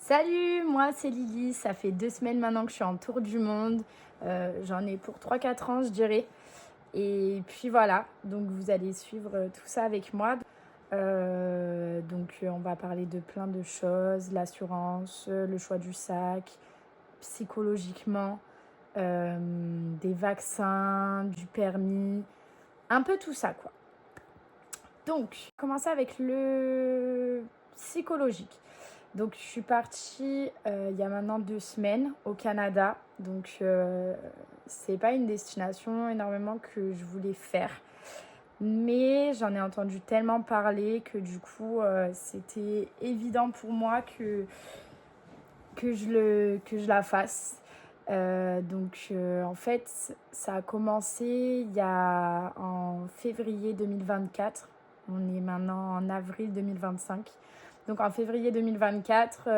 Salut, moi c'est Lily, ça fait 2 semaines maintenant que je suis en tour du monde. J'en ai pour 3 4 ans je dirais. Et puis voilà, donc vous allez suivre tout ça avec moi. On va parler de plein de choses, l'assurance, le choix du sac, psychologiquement, des vaccins, du permis, un peu tout ça quoi. Donc, commencer avec le psychologique. Donc, je suis partie il y a maintenant 2 semaines au Canada. Donc, c'est pas une destination énormément que je voulais faire. Mais j'en ai entendu tellement parler que du coup, c'était évident pour moi que je la fasse. En fait, ça a commencé en février 2024. On est maintenant en avril 2025. Donc en février 2024,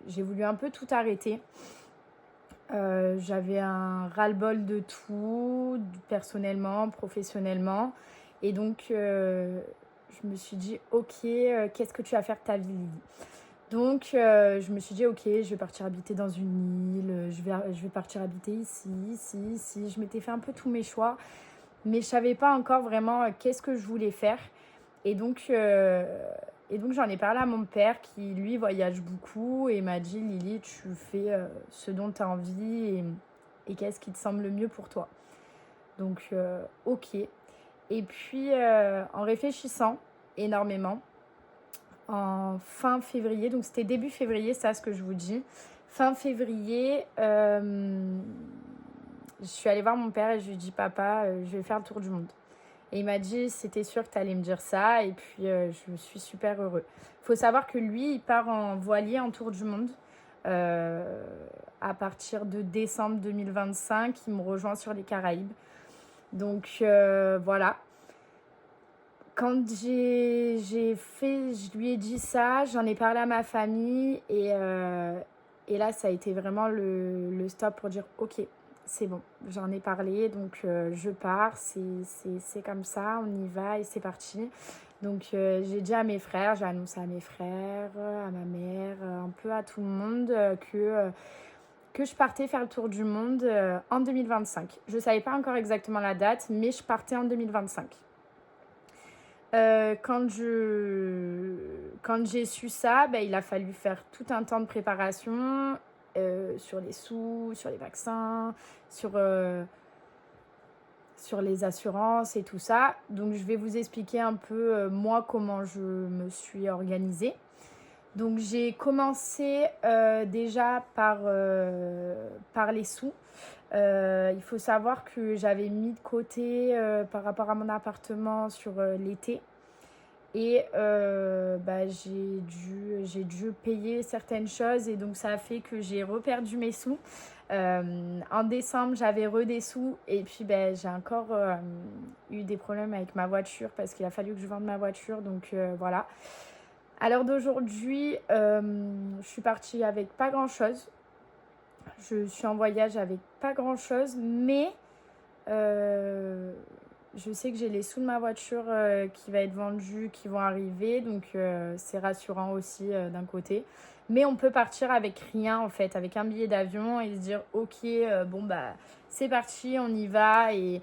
j'ai voulu un peu tout arrêter. J'avais un ras-le-bol de tout, personnellement, professionnellement. Et donc, je me suis dit, ok, qu'est-ce que tu vas faire de ta vie, Lily? Donc, je me suis dit, ok, je vais partir habiter dans une île, je vais partir habiter ici, ici, ici. Je m'étais fait un peu tous mes choix, mais je savais pas encore vraiment qu'est-ce que je voulais faire. Et donc, euh, et donc, j'en ai parlé à mon père qui, lui, voyage beaucoup et m'a dit, Lily, tu fais ce dont tu as envie et qu'est-ce qui te semble le mieux pour toi. Donc, ok. Et puis, en réfléchissant énormément, en fin février, donc c'était début février, ça ce que je vous dis. Fin février, je suis allée voir mon père et je lui ai dit, papa, je vais faire le tour du monde. Et il m'a dit, c'était sûr que tu allais me dire ça. Et puis, je suis super heureux. Il faut savoir que lui, il part en voilier en tour du monde. Euh, à partir de décembre 2025, il me rejoint sur les Caraïbes. Donc, voilà. Quand je lui ai dit ça, j'en ai parlé à ma famille et là, ça a été vraiment le stop pour dire, ok, c'est bon, j'en ai parlé, donc je pars, c'est comme ça, on y va et c'est parti. Donc j'ai dit à mes frères, j'ai annoncé à mes frères, à ma mère, un peu à tout le monde que je partais faire le tour du monde en 2025. Je ne savais pas encore exactement la date, mais je partais en 2025. Quand j'ai su ça, ben, il a fallu faire tout un temps de préparation sur les sous, sur les vaccins, sur les assurances et tout ça. Donc je vais vous expliquer un peu moi comment je me suis organisée. Donc j'ai commencé déjà par les sous. Il faut savoir que j'avais mis de côté par rapport à mon appartement sur l'été. Et j'ai dû payer certaines choses et donc ça a fait que j'ai reperdu mes sous. En décembre, j'avais des sous et puis j'ai encore eu des problèmes avec ma voiture parce qu'il a fallu que je vende ma voiture. Donc voilà. À l'heure d'aujourd'hui, je suis partie avec pas grand-chose. Je suis en voyage avec pas grand-chose, mais je sais que j'ai les sous de ma voiture qui va être vendue, qui vont arriver. Donc c'est rassurant aussi d'un côté. Mais on peut partir avec rien en fait, avec un billet d'avion et se dire ok, bon bah c'est parti, on y va et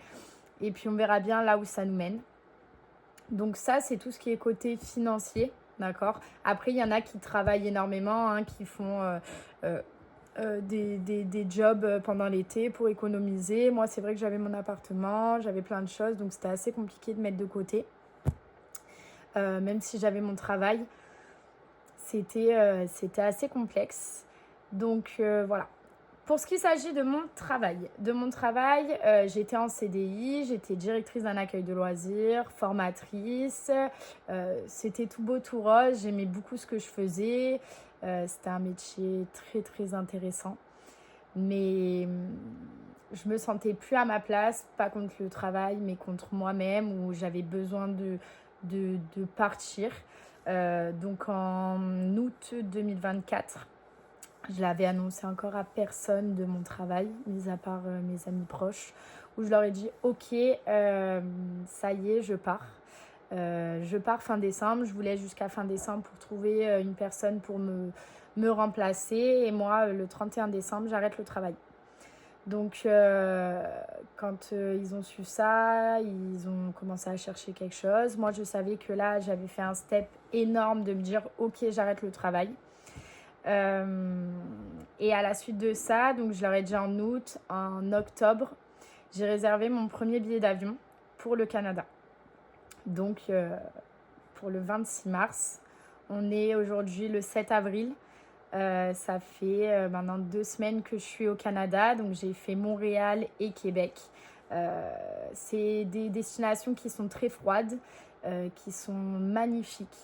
puis on verra bien là où ça nous mène. Donc ça c'est tout ce qui est côté financier, d'accord. Après il y en a qui travaillent énormément, hein, qui font des jobs pendant l'été pour économiser. Moi, c'est vrai que j'avais mon appartement, j'avais plein de choses, donc c'était assez compliqué de mettre de côté. Même si j'avais mon travail, c'était assez complexe. Donc voilà. Pour ce qui s'agit de mon travail, j'étais en CDI, j'étais directrice d'un accueil de loisirs, formatrice. C'était tout beau, tout rose. J'aimais beaucoup ce que je faisais. C'était un métier très, très intéressant. Mais je me sentais plus à ma place, pas contre le travail, mais contre moi-même, où j'avais besoin de partir. Donc en août 2024, je l'avais annoncé encore à personne de mon travail, mis à part mes amis proches, où je leur ai dit ok, ça y est, je pars. Je pars fin décembre, je voulais jusqu'à fin décembre pour trouver une personne pour me remplacer. Et moi, le 31 décembre, j'arrête le travail. Donc, quand ils ont su ça, ils ont commencé à chercher quelque chose. Moi, je savais que là, j'avais fait un step énorme de me dire « Ok, j'arrête le travail ». Et à la suite de ça, donc je leur ai dit en août, en octobre, j'ai réservé mon premier billet d'avion pour le Canada. Donc, pour le 26 mars, on est aujourd'hui le 7 avril. Ça fait maintenant 2 semaines que je suis au Canada, donc j'ai fait Montréal et Québec. C'est des destinations qui sont très froides, qui sont magnifiques.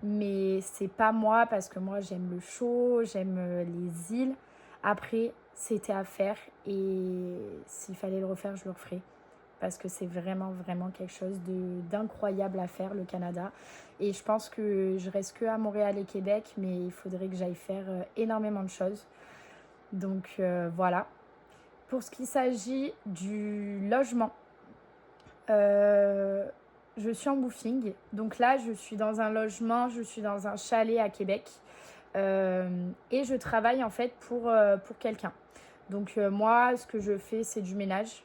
Mais c'est pas moi parce que moi j'aime le chaud, j'aime les îles. Après, c'était à faire et s'il fallait le refaire, je le referais. Parce que c'est vraiment, vraiment quelque chose d'incroyable à faire, le Canada. Et je pense que je reste que à Montréal et Québec, mais il faudrait que j'aille faire énormément de choses. Donc voilà. Pour ce qui s'agit du logement, je suis en woofing. Donc là, je suis dans un logement, je suis dans un chalet à Québec. Et je travaille en fait pour quelqu'un. Donc moi, ce que je fais, c'est du ménage.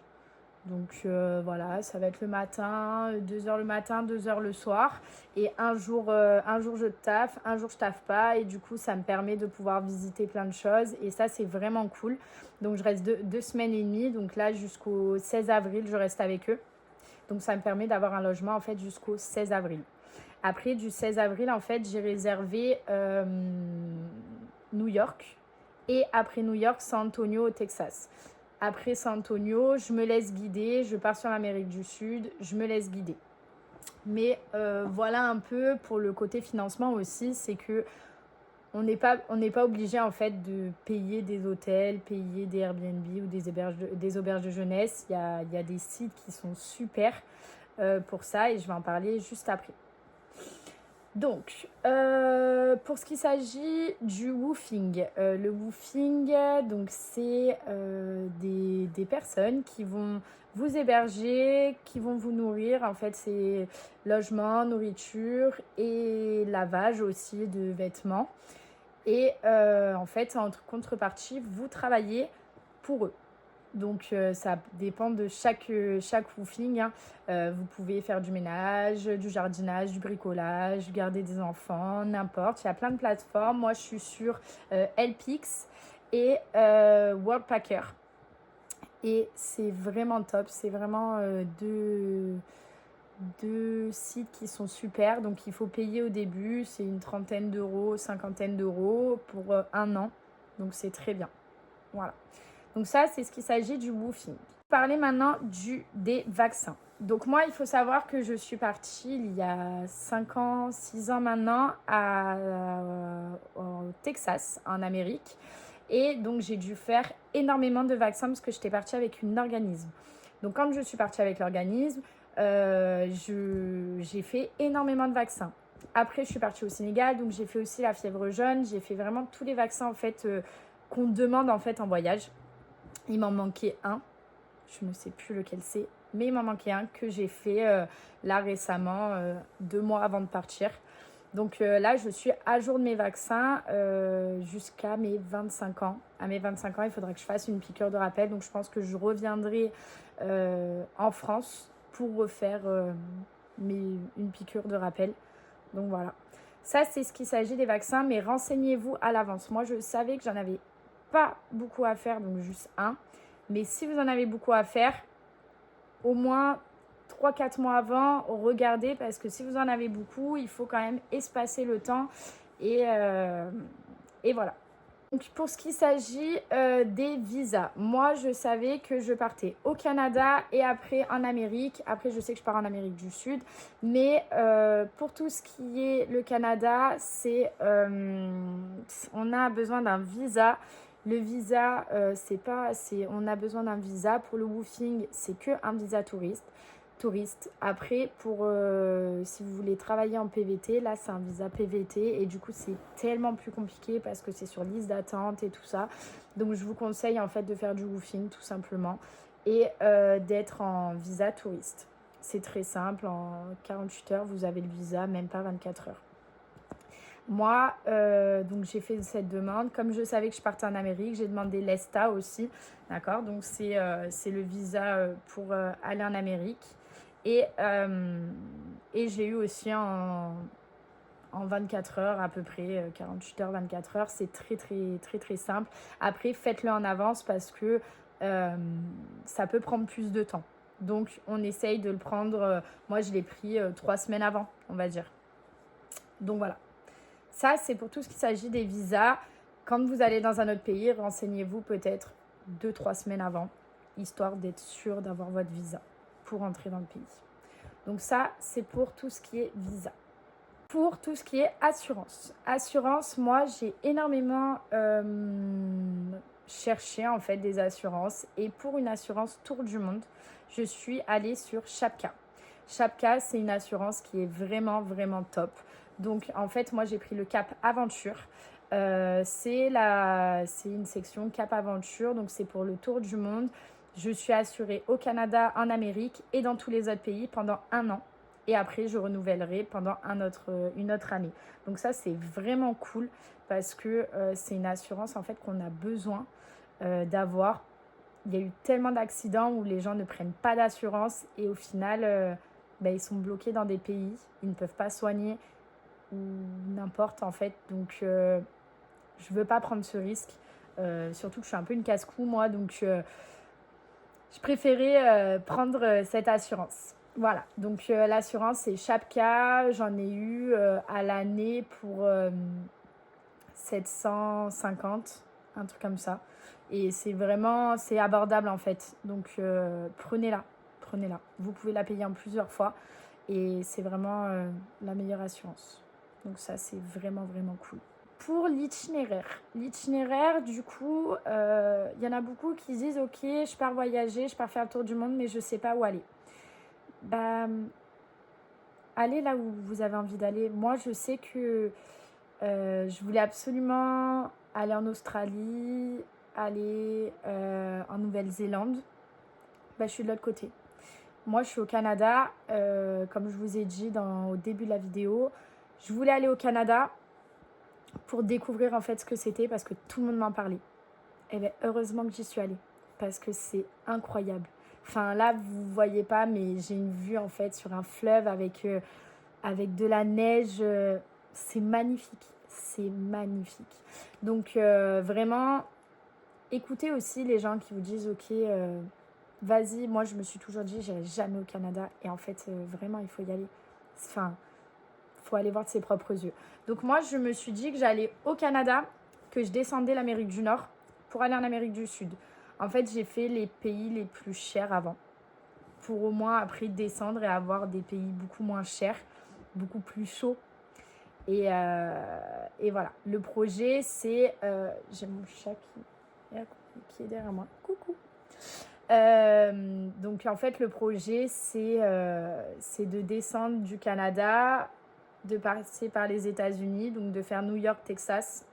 Donc voilà, ça va être le matin, 2h le matin, 2h le soir. Et un jour je taffe, un jour je taffe pas. Et du coup, ça me permet de pouvoir visiter plein de choses. Et ça, c'est vraiment cool. Donc je reste 2 semaines et demie. Donc là, jusqu'au 16 avril, je reste avec eux. Donc ça me permet d'avoir un logement en fait jusqu'au 16 avril. Après, du 16 avril, en fait, j'ai réservé New York. Et après New York, San Antonio au Texas. Après San Antonio, je me laisse guider, je pars sur l'Amérique du Sud, je me laisse guider. Mais voilà un peu pour le côté financement aussi, c'est que on n'est pas obligé en fait de payer des hôtels, payer des Airbnb ou des auberges de jeunesse. Il y a des sites qui sont super pour ça et je vais en parler juste après. Donc, pour ce qui s'agit du woofing, le woofing, donc c'est des personnes qui vont vous héberger, qui vont vous nourrir. En fait, c'est logement, nourriture et lavage aussi de vêtements. Et en fait, en contrepartie, vous travaillez pour eux. Donc, ça dépend de chaque woofing. Hein. Vous pouvez faire du ménage, du jardinage, du bricolage, garder des enfants, n'importe. Il y a plein de plateformes. Moi, je suis sur Helpix et Worldpacker. Et c'est vraiment top. C'est vraiment deux sites qui sont super. Donc, il faut payer au début. C'est une trentaine d'euros, cinquantaine d'euros pour un an. Donc, c'est très bien. Voilà. Donc ça, c'est ce qu'il s'agit du woofing. Parler maintenant des vaccins. Donc moi, il faut savoir que je suis partie il y a 5 ans, 6 ans maintenant au Texas, en Amérique. Et donc, j'ai dû faire énormément de vaccins parce que j'étais partie avec un organisme. Donc, quand je suis partie avec l'organisme, j'ai fait énormément de vaccins. Après, je suis partie au Sénégal, donc j'ai fait aussi la fièvre jaune. J'ai fait vraiment tous les vaccins en fait qu'on demande en fait en voyage. Il m'en manquait un, je ne sais plus lequel c'est, mais il m'en manquait un que j'ai fait là récemment, 2 mois avant de partir. Donc là, je suis à jour de mes vaccins jusqu'à mes 25 ans. À mes 25 ans, il faudra que je fasse une piqûre de rappel. Donc je pense que je reviendrai en France pour refaire une piqûre de rappel. Donc voilà. Ça, c'est ce qu'il s'agit des vaccins, mais renseignez-vous à l'avance. Moi, je savais que j'en avais pas beaucoup à faire, donc juste un. Mais si vous en avez beaucoup à faire, au moins 3-4 mois avant, regardez, parce que si vous en avez beaucoup, il faut quand même espacer le temps. Et voilà. Donc pour ce qui s'agit des visas, moi je savais que je partais au Canada et après en Amérique. Après je sais que je pars en Amérique du Sud. Mais pour tout ce qui est le Canada, on a besoin d'un visa. Le visa, on a besoin d'un visa. Pour le woofing, c'est qu'un visa touriste. Après, si vous voulez travailler en PVT, là, c'est un visa PVT. Et du coup, c'est tellement plus compliqué parce que c'est sur liste d'attente et tout ça. Donc, je vous conseille, en fait, de faire du woofing, tout simplement. Et d'être en visa touriste. C'est très simple, en 48 heures, vous avez le visa, même pas 24 heures. Moi, donc j'ai fait cette demande. Comme je savais que je partais en Amérique, j'ai demandé l'ESTA aussi, d'accord? Donc c'est le visa pour aller en Amérique. Et j'ai eu aussi en 24 heures à peu près, 48 heures, 24 heures. C'est très, très, très, très simple. Après, faites-le en avance parce que ça peut prendre plus de temps. Donc, on essaye de le prendre. Moi, je l'ai pris 3 semaines avant, on va dire. Donc, voilà. Ça, c'est pour tout ce qui s'agit des visas. Quand vous allez dans un autre pays, renseignez-vous peut-être 2-3 semaines avant, histoire d'être sûr d'avoir votre visa pour entrer dans le pays. Donc ça, c'est pour tout ce qui est visa. Pour tout ce qui est assurance. Assurance, moi, j'ai énormément cherché en fait des assurances. Et pour une assurance Tour du Monde, je suis allée sur Shapka. Shapka, c'est une assurance qui est vraiment, vraiment top. Donc, en fait, moi, j'ai pris le Cap Aventure. C'est une section Cap Aventure. Donc, c'est pour le Tour du Monde. Je suis assurée au Canada, en Amérique et dans tous les autres pays pendant 1 an. Et après, je renouvellerai pendant une autre année. Donc ça, c'est vraiment cool parce que c'est une assurance en fait qu'on a besoin d'avoir. Il y a eu tellement d'accidents où les gens ne prennent pas d'assurance et au final, ils sont bloqués dans des pays. Ils ne peuvent pas soigner ou n'importe en fait. Donc, je ne veux pas prendre ce risque. Surtout que je suis un peu une casse-cou moi. Donc, je préférais prendre cette assurance. Voilà, donc l'assurance c'est Shapka, j'en ai eu à l'année pour 750, un truc comme ça. Et c'est abordable en fait, donc prenez-la. Vous pouvez la payer en plusieurs fois et c'est vraiment la meilleure assurance. Donc ça c'est vraiment vraiment cool. Pour l'itinéraire, du coup, il y en a beaucoup qui disent ok, je pars voyager, je pars faire le tour du monde, mais je sais pas où aller. Allez là où vous avez envie d'aller. Moi, je sais que je voulais absolument aller en Australie, aller en Nouvelle-Zélande. Je suis de l'autre côté. Moi, je suis au Canada. Comme je vous ai dit au début de la vidéo, je voulais aller au Canada pour découvrir en fait ce que c'était parce que tout le monde m'en parlait. Et bien, heureusement que j'y suis allée parce que c'est incroyable. Enfin, là, vous ne voyez pas, mais j'ai une vue, en fait, sur un fleuve avec de la neige. C'est magnifique. C'est magnifique. Donc, vraiment, écoutez aussi les gens qui vous disent, OK, vas-y. Moi, je me suis toujours dit, j'irai jamais au Canada. Et en fait, vraiment, il faut y aller. Enfin, il faut aller voir de ses propres yeux. Donc, moi, je me suis dit que j'allais au Canada, que je descendais l'Amérique du Nord pour aller en Amérique du Sud. En fait, j'ai fait les pays les plus chers avant pour au moins après descendre et avoir des pays beaucoup moins chers, beaucoup plus chauds. Et voilà. Le projet, c'est... j'ai mon chat qui est derrière moi. Coucou. Donc, en fait, le projet, c'est de descendre du Canada, de passer par les États-Unis, donc de faire New York, Texas,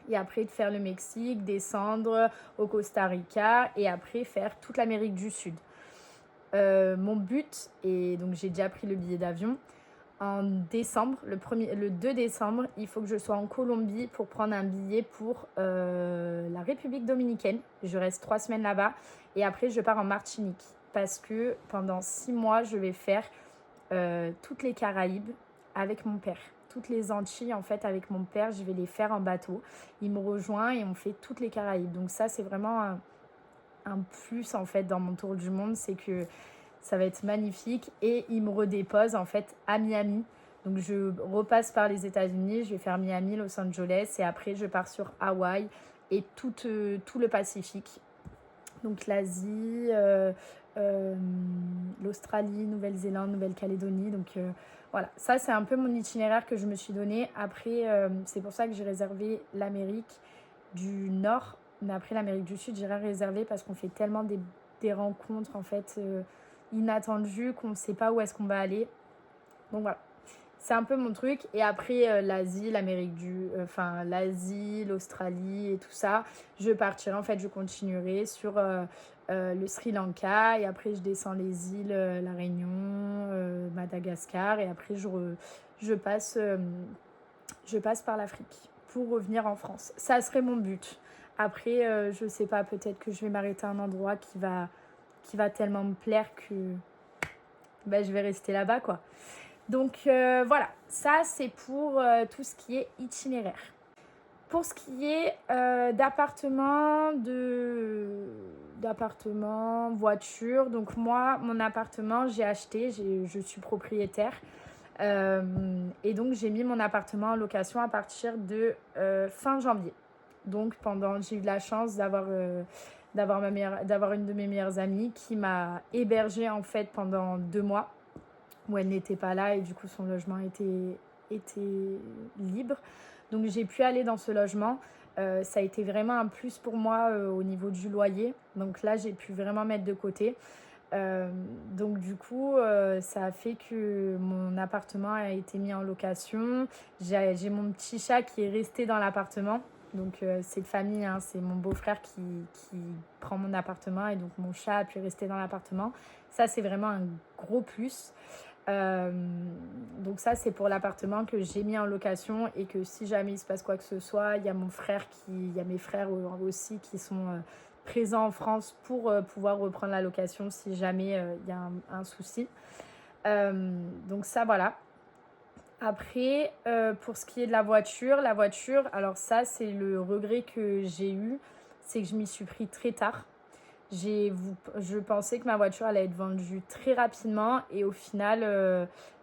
et après de faire le Mexique, descendre au Costa Rica et après faire toute l'Amérique du Sud. Mon but, et donc j'ai déjà pris le billet d'avion, en décembre, le 2 décembre, il faut que je sois en Colombie pour prendre un billet pour la République dominicaine. Je reste 3 semaines là-bas et après je pars en Martinique parce que pendant 6 mois, je vais faire toutes les Caraïbes avec mon père. Toutes les Antilles, en fait, avec mon père, je vais les faire en bateau. Il me rejoint et on fait toutes les Caraïbes. Donc ça, c'est vraiment un plus, en fait, dans mon tour du monde. C'est que ça va être magnifique. Et il me redépose, en fait, à Miami. Donc je repasse par les États-Unis. Je vais faire Miami, Los Angeles. Et après, je pars sur Hawaï et tout le Pacifique. Donc l'Asie, l'Australie, Nouvelle-Zélande, Nouvelle-Calédonie. Donc voilà, ça c'est un peu mon itinéraire que je me suis donné. Après, c'est pour ça que j'ai réservé l'Amérique du Nord. Mais après l'Amérique du Sud, j'irai réserver parce qu'on fait tellement des rencontres en fait inattendues qu'on ne sait pas où est-ce qu'on va aller. Donc voilà. C'est un peu mon truc. Et après, l'Asie, l'Asie, l'Australie et tout ça, je partirai. En fait, je continuerai sur le Sri Lanka et après je descends les îles, La Réunion, Madagascar et après je passe par l'Afrique pour revenir en France. Ça serait mon but. Après, je sais pas, peut-être que je vais m'arrêter à un endroit qui va tellement me plaire que je vais rester là-bas, quoi. Donc voilà, ça c'est pour tout ce qui est itinéraire. Pour ce qui est d'appartement, voiture, donc moi, mon appartement, j'ai acheté, je suis propriétaire. Et donc, j'ai mis mon appartement en location à partir de fin janvier. Donc, j'ai eu de la chance d'avoir une de mes meilleures amies qui m'a hébergée en fait pendant 2 mois où elle n'était pas là et du coup, son logement était libre. Donc, j'ai pu aller dans ce logement. Ça a été vraiment un plus pour moi au niveau du loyer. Donc là, j'ai pu vraiment mettre de côté. Donc du coup, ça a fait que mon appartement a été mis en location. J'ai mon petit chat qui est resté dans l'appartement. Donc c'est de famille, hein, c'est mon beau-frère qui prend mon appartement et donc mon chat a pu rester dans l'appartement. Ça, c'est vraiment un gros plus. Donc ça, c'est pour l'appartement que j'ai mis en location et que si jamais il se passe quoi que ce soit, il y a mes frères aussi qui sont présents en France pour pouvoir reprendre la location si jamais il y a un souci. Donc ça, voilà. Après, pour ce qui est de la voiture, alors ça, c'est le regret que j'ai eu, c'est que je m'y suis pris très tard. Je pensais que ma voiture allait être vendue très rapidement et au final,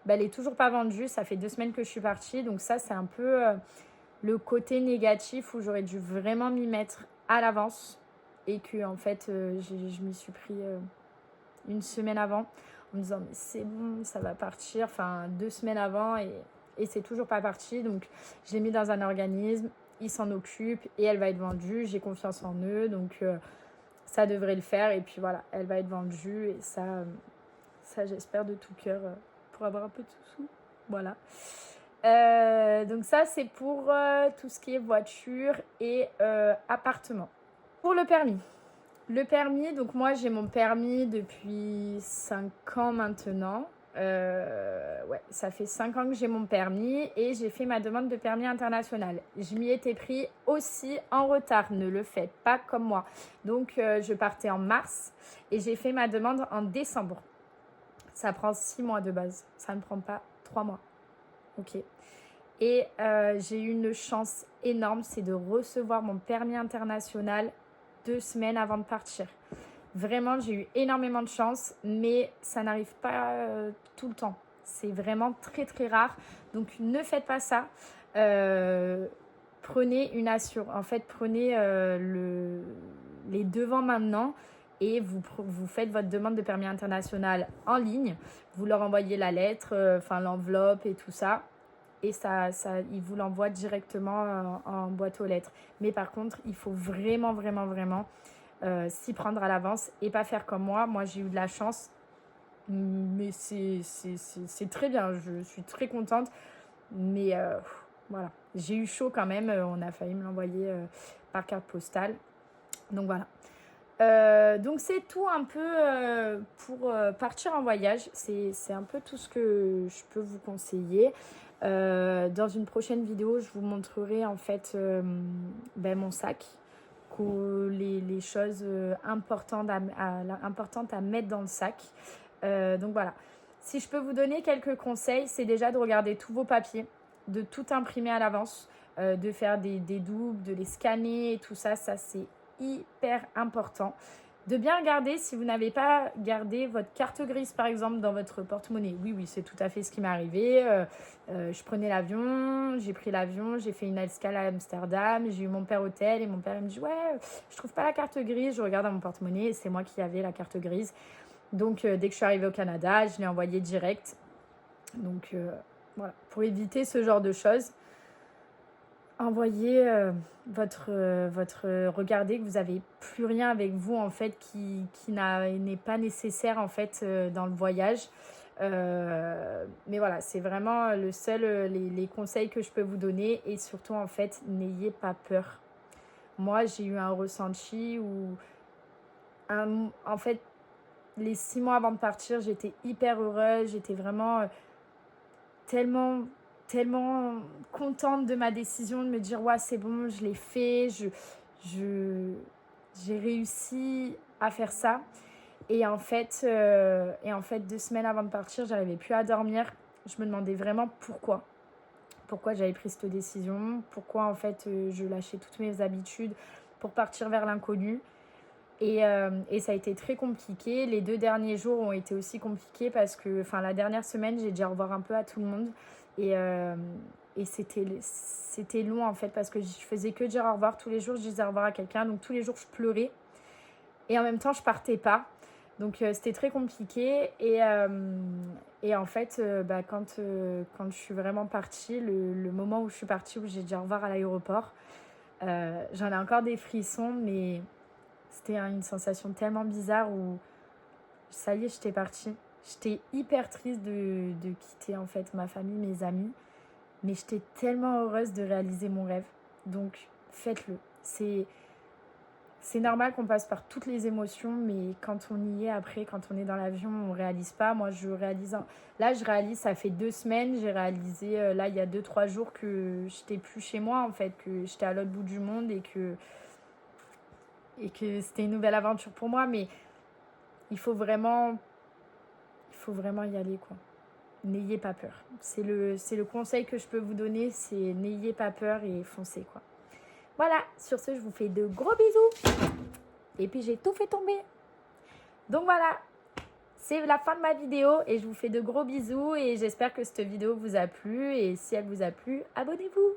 elle n'est toujours pas vendue. Ça fait 2 semaines que je suis partie. Donc ça, c'est un peu le côté négatif où j'aurais dû vraiment m'y mettre à l'avance et que en fait, je m'y suis pris 1 semaine avant en me disant mais c'est bon, ça va partir. Enfin, 2 semaines avant et c'est toujours pas parti. Donc, je l'ai mis dans un organisme. Ils s'en occupent et elle va être vendue. J'ai confiance en eux. Donc... ça devrait le faire et puis voilà, elle va être vendue et ça j'espère de tout cœur pour avoir un peu de sous. Voilà. Donc ça, c'est pour tout ce qui est voiture et appartement. Pour le permis. Donc moi, j'ai mon permis depuis 5 ans maintenant. Ouais, ça fait 5 ans que j'ai mon permis et j'ai fait ma demande de permis international. Je m'y étais pris aussi en retard, ne le faites pas comme moi. Donc je partais en mars et j'ai fait ma demande en décembre. Ça prend 6 mois de base, ça ne prend pas 3 mois. Ok. Et j'ai eu une chance énorme, c'est de recevoir mon permis international 2 semaines avant de partir. Vraiment, j'ai eu énormément de chance, mais ça n'arrive pas tout le temps. C'est vraiment très, très rare. Donc, ne faites pas ça. Prenez une assurance. En fait, prenez les devants maintenant et vous faites votre demande de permis international en ligne. Vous leur envoyez la lettre, l'enveloppe et tout ça. Et ils vous l'envoient directement en boîte aux lettres. Mais par contre, il faut vraiment, vraiment, vraiment s'y prendre à l'avance et pas faire comme moi. Moi, j'ai eu de la chance, mais c'est très bien. Je suis très contente. Mais voilà, j'ai eu chaud quand même. On a failli me l'envoyer par carte postale. Donc voilà. Donc c'est tout un peu pour partir en voyage. C'est un peu tout ce que je peux vous conseiller. Dans une prochaine vidéo, je vous montrerai en fait mon sac, les choses importantes à mettre dans le sac. Donc voilà. Si je peux vous donner quelques conseils, c'est déjà de regarder tous vos papiers, de tout imprimer à l'avance, de faire des doubles, de les scanner et tout ça. Ça, c'est hyper important. De bien regarder si vous n'avez pas gardé votre carte grise, par exemple, dans votre porte-monnaie. Oui, c'est tout à fait ce qui m'est arrivé. Je prenais l'avion, j'ai pris l'avion, j'ai fait une escale à Amsterdam, j'ai eu mon père au tel et mon père il me dit « Ouais, je trouve pas la carte grise. » Je regarde dans mon porte-monnaie et c'est moi qui avais la carte grise. Donc, dès que je suis arrivée au Canada, je l'ai envoyée direct. Donc, voilà. Pour éviter ce genre de choses, envoyez regardez que vous n'avez plus rien avec vous en fait qui n'est pas nécessaire en fait dans le voyage. Mais voilà, c'est vraiment les conseils que je peux vous donner et surtout en fait, n'ayez pas peur. Moi, j'ai eu un ressenti où En fait, les 6 mois avant de partir, j'étais hyper heureuse. J'étais vraiment tellement, tellement contente de ma décision de me dire ouais, c'est bon, je l'ai fait, j'ai réussi à faire ça. Et en fait, 2 semaines avant de partir, j'arrivais plus à dormir. Je me demandais vraiment pourquoi j'avais pris cette décision, pourquoi en fait je lâchais toutes mes habitudes pour partir vers l'inconnu. Et ça a été très compliqué. Les 2 derniers jours ont été aussi compliqués parce que, enfin, la dernière semaine, j'ai dit au revoir un peu à tout le monde. Et c'était long en fait parce que je faisais que dire au revoir. Tous les jours, je disais au revoir à quelqu'un. Donc tous les jours, je pleurais. Et en même temps, je partais pas. Donc c'était très compliqué. Et en fait, quand je suis vraiment partie, le moment où je suis partie, où j'ai dit au revoir à l'aéroport, j'en ai encore des frissons, mais c'était une sensation tellement bizarre où ça y est, j'étais partie. J'étais hyper triste de quitter en fait ma famille, mes amis, mais j'étais tellement heureuse de réaliser mon rêve. Donc faites-le. C'est normal qu'on passe par toutes les émotions, mais quand on y est après, quand on est dans l'avion, on ne réalise pas. Moi, je réalise. Là, je réalise, ça fait 2 semaines. J'ai réalisé, là, il y a 2-3 jours que j'étais plus chez moi, en fait, que j'étais à l'autre bout du monde et que c'était une nouvelle aventure pour moi. Mais il faut vraiment y aller, quoi. N'ayez pas peur. C'est le conseil que je peux vous donner, c'est n'ayez pas peur et foncez, quoi. Voilà, sur ce, je vous fais de gros bisous. Et puis, j'ai tout fait tomber. Donc voilà, c'est la fin de ma vidéo et je vous fais de gros bisous et j'espère que cette vidéo vous a plu. Et si elle vous a plu, abonnez-vous.